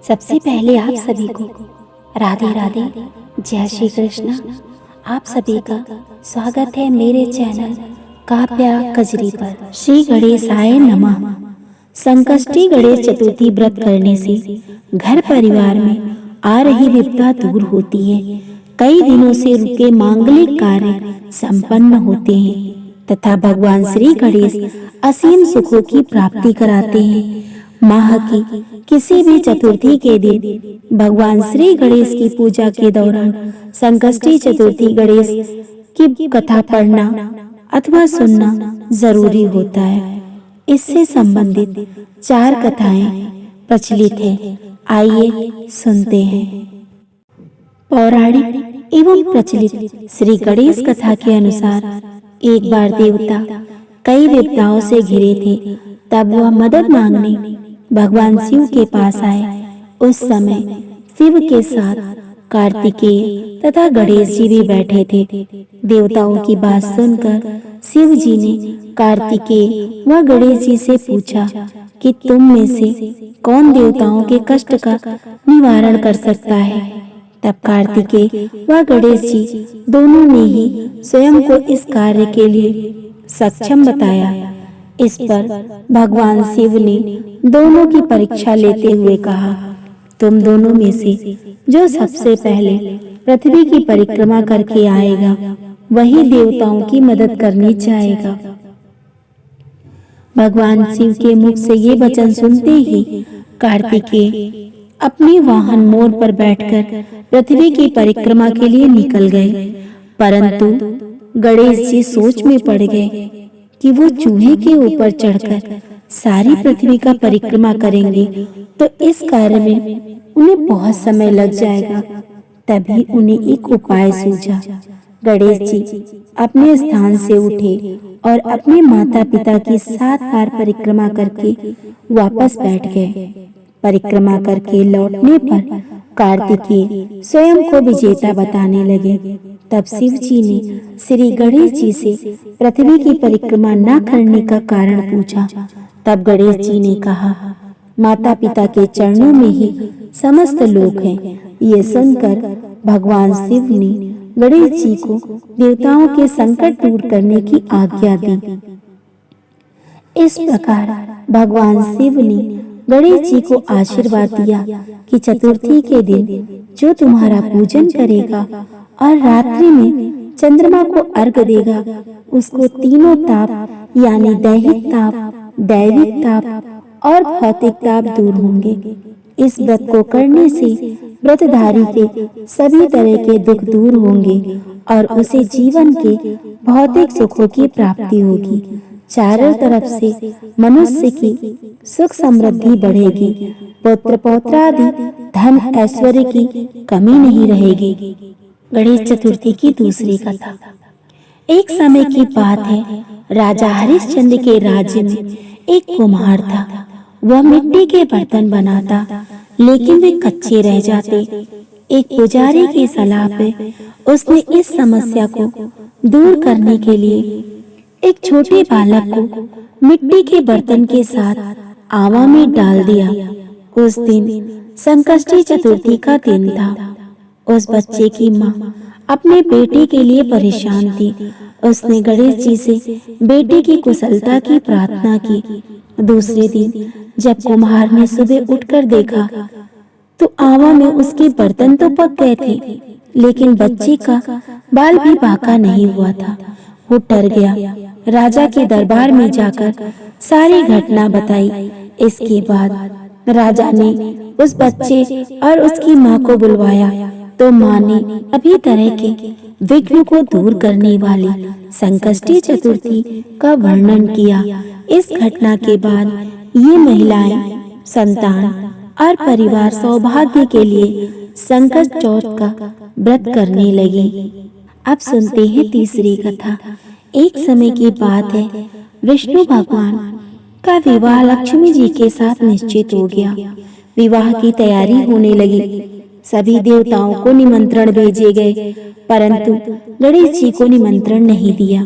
सबसे पहले आप सभी को राधे राधे, जय श्री कृष्ण। आप सभी का स्वागत है मेरे चैनल काव्या कजरी पर। श्री गणेशाय नमः। संकष्टी गणेश चतुर्थी व्रत करने से घर परिवार में आ रही विपदा दूर होती है। कई दिनों से रुके मांगलिक कार्य संपन्न होते हैं तथा भगवान श्री गणेश असीम सुखों की प्राप्ति कराते हैं। माह की किसी भी चतुर्थी के दिन भगवान श्री गणेश की पूजा के दौरान संकष्टी चतुर्थी गणेश की कथा पढ़ना अथवा सुनना जरूरी होता है। इससे संबंधित 4 कथाएं प्रचलित हैं। आइए सुनते हैं। पौराणिक एवं प्रचलित श्री गणेश कथा के अनुसार एक बार देवता कई विपदाओं से घिरे थे। तब वह मदद मांगने भगवान शिव के पास आए। उस समय शिव के साथ कार्तिकेय तथा गणेश जी भी बैठे थे। देवताओं की बात सुनकर शिव जी ने कार्तिकेय व गणेश जी से पूछा कि तुम में से कौन देवताओं के कष्ट का निवारण कर सकता है। तब कार्तिकेय व गणेश जी दोनों ने ही स्वयं को इस कार्य के लिए सक्षम बताया। इस पर भगवान शिव ने दोनों की परीक्षा लेते हुए कहा, तुम दोनों में से जो सबसे पहले पृथ्वी की परिक्रमा करके आएगा वही देवताओं की मदद करनी चाहेगा। भगवान शिव के मुख से ये वचन सुनते ही कार्तिकेय अपने वाहन मोर पर बैठकर पृथ्वी की परिक्रमा के लिए निकल गए। परंतु गणेश जी सोच में पड़ गए कि वो चूहे के ऊपर चढ़कर सारी पृथ्वी का परिक्रमा करेंगे तो इस कार्य में उन्हें बहुत समय लग जाएगा। तभी उन्हें एक उपाय सूझा। गणेश जी अपने स्थान से उठे और अपने माता पिता की 7 बार परिक्रमा करके वापस बैठ गए। परिक्रमा करके लौटने पर कार्तिकेय स्वयं को विजेता बताने लगे। तब शिव जी ने श्री गणेश जी से पृथ्वी की परिक्रमा न करने का कारण पूछा। तब गणेश जी ने कहा, माता पिता के चरणों में ही समस्त लोक हैं। ये सुनकर भगवान शिव ने गणेश जी को देवताओं के संकट दूर करने की आज्ञा दी। इस प्रकार भगवान शिव ने गणेश जी को आशीर्वाद दिया कि चतुर्थी के दिन जो तुम्हारा पूजन करेगा और रात्रि में चंद्रमा को अर्घ देगा उसको तीनों ताप यानी दैहिक ताप, दैविक ताप और भौतिक ताप दूर होंगे। इस व्रत को करने से व्रतधारी के सभी तरह के दुख दूर होंगे और उसे जीवन के भौतिक सुखों की प्राप्ति होगी। चारों तरफ से मनुष्य की सुख समृद्धि बढ़ेगी। पुत्र पौत्रादि धन ऐश्वर्य की कमी नहीं रहेगी। गणेश चतुर्थी की दूसरी कथा। एक समय की बात है, राजा हरिश्चंद्र के राज्य में एक कुम्हार था। वह मिट्टी के बर्तन बनाता लेकिन वे कच्चे रह जाते। एक पुजारी की सलाह पे उसने इस समस्या को दूर करने के लिए एक छोटे बालक को मिट्टी के बर्तन के साथ आवा में डाल दिया। उस दिन संकष्टी चतुर्थी का दिन था। उस बच्चे की माँ अपने बेटे के लिए परेशान थी। उसने गणेश जी से बेटे की कुशलता की प्रार्थना की। दूसरे दिन जब कुम्हार ने सुबह उठकर देखा तो आवा में उसके बर्तन तो पक गए थे लेकिन बच्चे का बाल भी बांका नहीं हुआ था। वो डर गया। राजा के दरबार में जाकर सारी घटना बताई। इसके बाद राजा ने उस बच्चे और उसकी माँ को बुलवाया तो माँ ने सभी तरह के विघ्न को दूर करने वाली संकष्टी चतुर्थी का वर्णन किया। इस घटना के बाद ये महिलाएं संतान और परिवार सौभाग्य के लिए संकट चौथ का व्रत करने लगी। अब सुनते हैं तीसरी कथा। एक समय की बात है, विष्णु भगवान का विवाह लक्ष्मी जी के साथ निश्चित हो गया। विवाह की तैयारी होने लगी। सभी देवताओं को निमंत्रण भेजे गए परंतु गणेश जी को निमंत्रण नहीं दिया।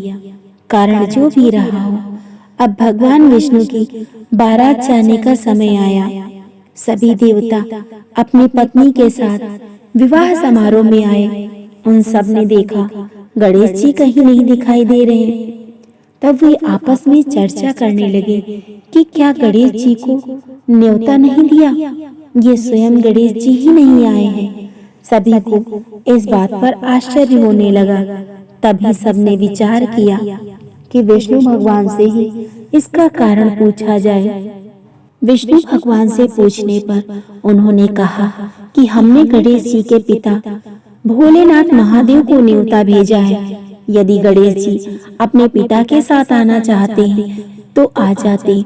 कारण जो भी रहा हो, अब भगवान विष्णु की बारात जाने का समय आया। सभी देवता अपनी पत्नी के साथ विवाह समारोह में आए, उन सब ने देखा गणेश जी कहीं नहीं दिखाई दे रहे। तब वे आपस में चर्चा करने लगे कि क्या गणेश जी को न्योता नहीं दिया, ये स्वयं गणेश जी ही नहीं आए हैं। सभी को इस बात पर आश्चर्य होने लगा। तभी सबने विचार किया कि विष्णु भगवान से ही इसका कारण पूछा जाए। विष्णु भगवान से पूछने पर उन्होंने कहा कि हमने गणेश जी के पिता भोलेनाथ महादेव को न्योता भेजा है। यदि गणेश जी अपने पिता के साथ आना चाहते हैं तो आ जाते,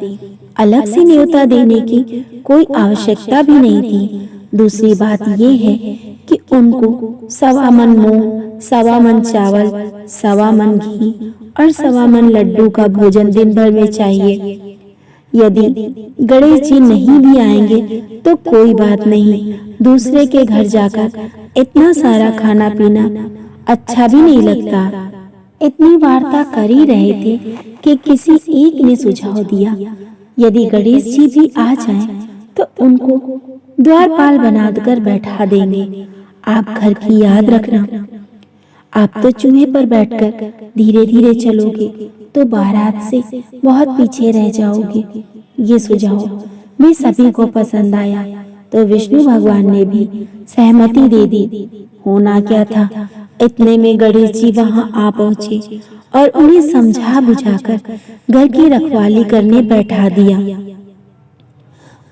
अलग से न्योता देने की कोई आवश्यकता भी नहीं थी। दूसरी बात यह है कि उनको 1.25 मन मूंग, 1.25 मन चावल, 1.25 मन घी और 1.25 मन लड्डू का भोजन दिन भर में चाहिए। यदि गणेश जी नहीं भी आएंगे तो कोई बात नहीं, दूसरे के घर जाकर इतना सारा खाना पीना अच्छा भी नहीं लगता। इतनी वार्ता कर ही रहे थे कि किसी एक ने सुझाव दिया, यदि गणेश जी भी आ जाएं तो उनको द्वारपाल बनाकर बैठा देंगे। आप घर की याद रखना, आप तो चूहे पर बैठकर धीरे धीरे चलोगे तो बारात से बहुत पीछे रह जाओगे। ये सुझाव भी सभी को पसंद आया तो विष्णु भगवान ने भी सहमति दे दी। होना क्या था, इतने में गणेश जी वहां आ पहुंचे और उन्हें समझा बुझाकर घर की रखवाली करने बैठा दिया।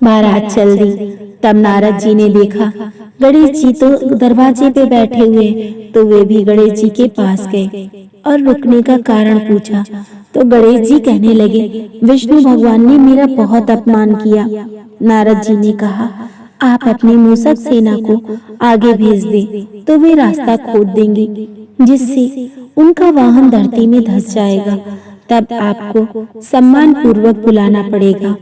बारात चल दी। तब नारद जी ने देखा गणेश जी तो दरवाजे पे बैठे हुए, तो वे भी गणेश जी के पास गए और रुकने का कारण पूछा तो गणेश जी कहने लगे, विष्णु भगवान ने मेरा बहुत अपमान किया। नारद जी ने कहा, आप अपनी मूसक सेना को आगे भेज दें तो वे रास्ता खोद देंगी, जिससे उनका वाहन धरती में धंस जाएगा। तब आपको सम्मान पूर्वक बुलाना पड़ेगा।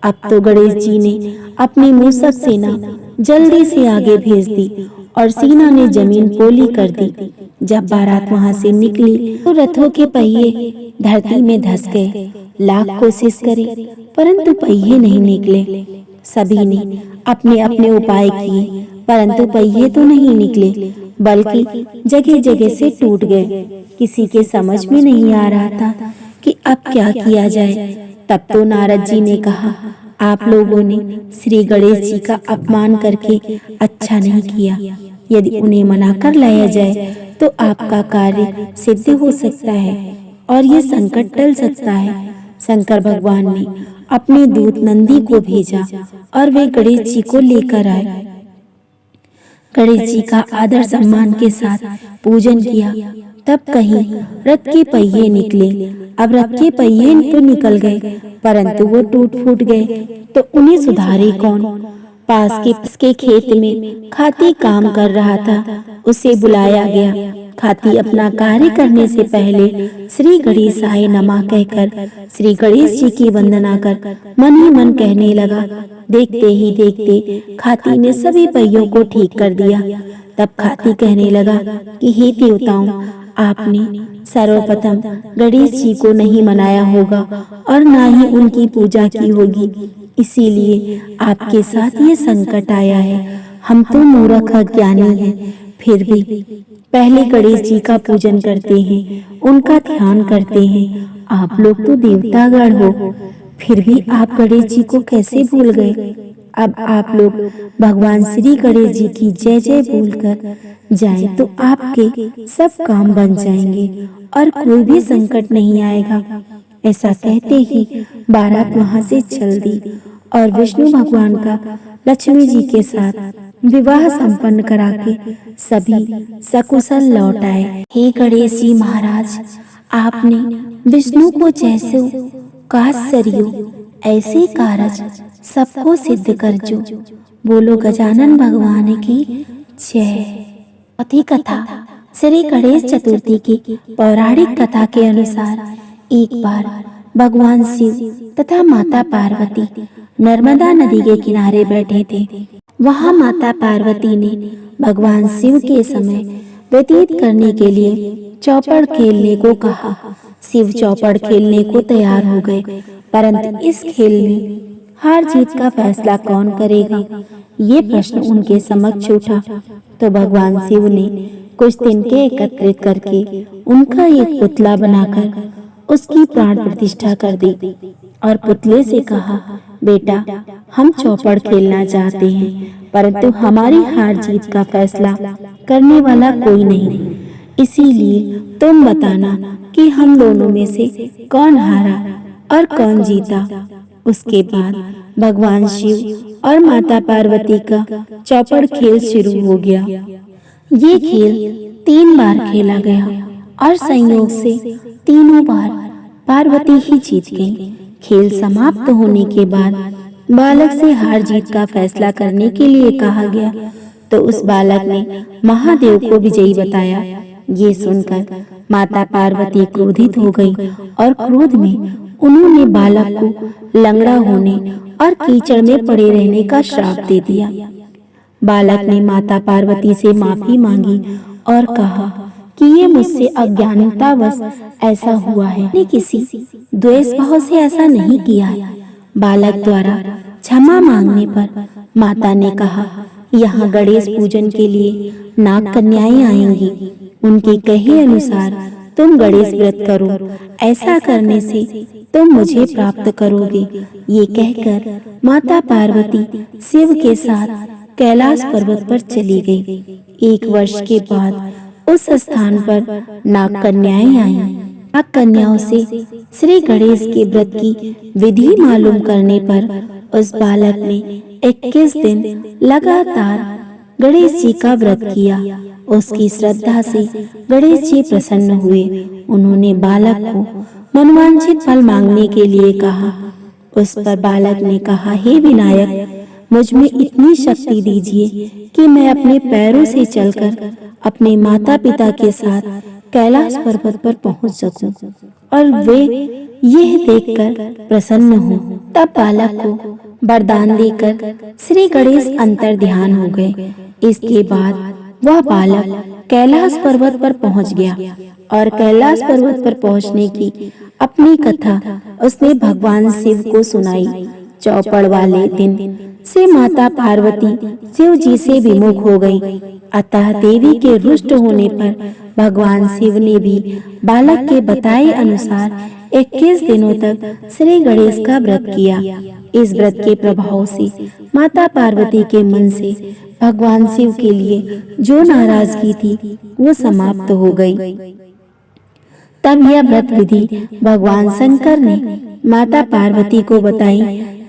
अब तो गणेश जी ने अपनी मूसक सेना जल्दी से आगे भेज दी और सेना ने जमीन पोली कर दी। जब बारात वहां से निकली तो रथों के पहिए धरती में धंस गए। लाख कोशिश करे परंतु पहिए नहीं निकले। सभी ने अपने अपने उपाय किए परंतु पहिए तो नहीं निकले, बल्कि जगह जगह से टूट गए। किसी के समझ में नहीं आ रहा था कि अब क्या किया जाए। तब तो नारद जी ने कहा, आप लोगों ने श्री गणेश जी का अपमान करके अच्छा नहीं किया। यदि उन्हें मना कर लाया जाए तो आपका कार्य सिद्ध हो सकता है और ये संकट टल सकता है। शंकर भगवान ने अपने दूत नंदी को भेजा और वे गणेश जी को लेकर आए। गणेश जी का आदर सम्मान के साथ पूजन किया। तब कहीं रथ के पहिए निकले। अब रथ के पहिए तो निकल गए परंतु वो टूट फूट गए, तो उन्हें सुधारे कौन। पास के खेत में खाती काम कर रहा था, उसे बुलाया गया। खाती अपना कार्य करने से पहले श्री गणेशाय नमः कहकर श्री गणेश जी की वंदना कर मन ही मन कहने लगा। देखते ही देखते खाती ने सभी पहियों को ठीक कर दिया। तब खाती कहने लगा कि हे देवताओं, आपने सर्वप्रथम गणेश जी को नहीं मनाया होगा और ना ही उनकी पूजा की होगी, इसीलिए आपके साथ ये संकट आया है। हम तो मूर्ख अज्ञानी हैं, फिर भी पहले गणेश जी का पूजन करते हैं, उनका ध्यान करते हैं। आप लोग तो देवतागण हो, फिर भी आप गणेश जी को कैसे भूल गए। अब आप लोग भगवान श्री गणेश जी की जय जय बोलकर जाएं तो आपके सब काम बन जाएंगे और कोई भी संकट नहीं आएगा। ऐसा कहते ही बारात वहां से चल दी और विष्णु भगवान का लक्ष्मी जी के साथ विवाह संपन्न करा के सभी सकुशल लौट आए। हे गणेश जी महाराज, आपने विष्णु को जैसे काश सरियो ऐसे कारज सबको सिद्ध कर जो। बोलो गजानन भगवान की जय। कथी कथा श्री गणेश चतुर्थी की पौराणिक कथा के अनुसार एक बार भगवान शिव तथा माता पार्वती नर्मदा नदी के किनारे बैठे थे। वहां माता पार्वती ने भगवान शिव के समय व्यतीत करने के लिए चौपड़ खेलने को कहा। शिव चौपड़ खेलने को तैयार हो गए, परंतु इस खेल में हार जीत का फैसला कौन करेगा, ये प्रश्न उनके समक्ष उठा। तो भगवान शिव ने कुछ तिनके एकत्रित करके उनका एक पुतला बनाकर उसकी प्राण प्रतिष्ठा कर दी और पुतले से कहा, बेटा, हम चौपड़ खेलना चाहते हैं, परंतु हमारी हार जीत का फैसला करने वाला कोई नहीं, इसीलिए तुम बताना कि हम दोनों में से कौन हारा और कौन जीता। उसके बाद भगवान शिव और माता पार्वती का चौपड़ खेल शुरू हो गया। ये खेल 3 बार खेला गया और संयोग से तीनों बार पार्वती ही जीत गई। खेल समाप्त होने के बाद बालक से हार जीत का फैसला करने के लिए कहा गया, तो उस बालक ने महादेव को विजयी बताया। ये सुनकर माता पार्वती क्रोधित हो गई और क्रोध में उन्होंने बालक को लंगड़ा होने और कीचड़ में पड़े रहने का श्राप दे दिया। बालक ने माता पार्वती से माफी मांगी और कहा कि ये मुझसे अज्ञानतावश ऐसा हुआ है, मैंने किसी द्वेष भाव से ऐसा नहीं किया है। बालक द्वारा क्षमा मांगने पर माता ने कहा, यहाँ गणेश पूजन के लिए नाग कन्याएं आएंगी, उनके कहे अनुसार तुम गणेश व्रत करो, ऐसा करने से तुम मुझे प्राप्त करोगे। ये कहकर माता पार्वती शिव के साथ कैलाश पर्वत पर चली गई। 1 वर्ष के बाद उस स्थान पर नाग कन्याएं आईं। नाग कन्याओं से श्री गणेश के व्रत की विधि मालूम करने पर उस बालक ने 21 दिन लगातार गणेश जी का व्रत किया। उसकी श्रद्धा से गणेश जी प्रसन्न हुए। उन्होंने बालक को मनवांछित फल मांगने के लिए कहा। उस पर बालक ने कहा, हे विनायक, मुझ में इतनी शक्ति दीजिए कि मैं अपने पैरों से चलकर अपने माता पिता के साथ कैलाश पर्वत पर पहुंच सकूं और वे यह देखकर प्रसन्न हों। तब बालक को वरदान देकर श्री गणेश अंतर ध्यान हो गए। इसके बाद वह बालक कैलाश पर्वत पर पहुंच गया और कैलाश पर्वत पर पहुंचने की अपनी कथा उसने भगवान शिव को सुनाई। चौपड़ वाले दिन से माता पार्वती शिव जी से विमुख हो गई, अतः देवी के रुष्ट होने पर भगवान शिव ने भी बालक के बताए अनुसार 21 दिनों तक श्री गणेश का व्रत किया। इस व्रत के प्रभाव से माता पार्वती के मन से भगवान शिव के लिए जो नाराजगी थी वो समाप्त हो गई। तब यह व्रत विधि भगवान शंकर ने माता पार्वती को बताई।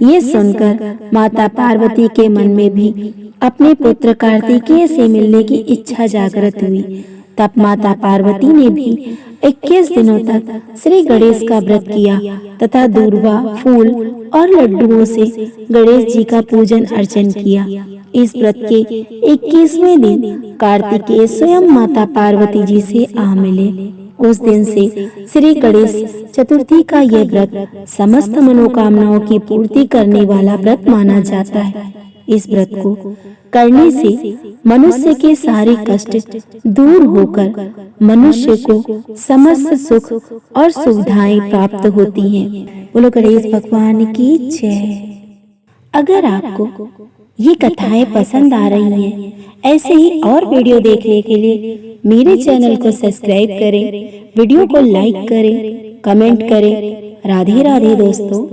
ये सुनकर माता पार्वती के मन में भी अपने पुत्र कार्तिकेय से मिलने की इच्छा जागृत हुई। तब माता पार्वती ने भी 21 दिनों तक श्री गणेश का व्रत किया तथा दूर्वा, फूल और लड्डुओं से गणेश जी का पूजन अर्चन किया। इस व्रत के 21वें दिन कार्तिकेय स्वयं माता पार्वती जी से आ मिले। उस दिन से श्री गणेश चतुर्थी का यह व्रत समस्त मनोकामनाओं की पूर्ति करने वाला व्रत माना जाता है। इस व्रत को करने से मनुष्य के सारे कष्ट दूर होकर मनुष्य को समस्त सुख और सुविधाएं प्राप्त होती हैं। बोलो गणेश भगवान की जय। अगर आपको ये कथाएं पसंद आ रही हैं, ऐसे ही और वीडियो देखने के लिए मेरे चैनल को सब्सक्राइब करें, वीडियो को लाइक करें, कमेंट करें। राधे राधे दोस्तों।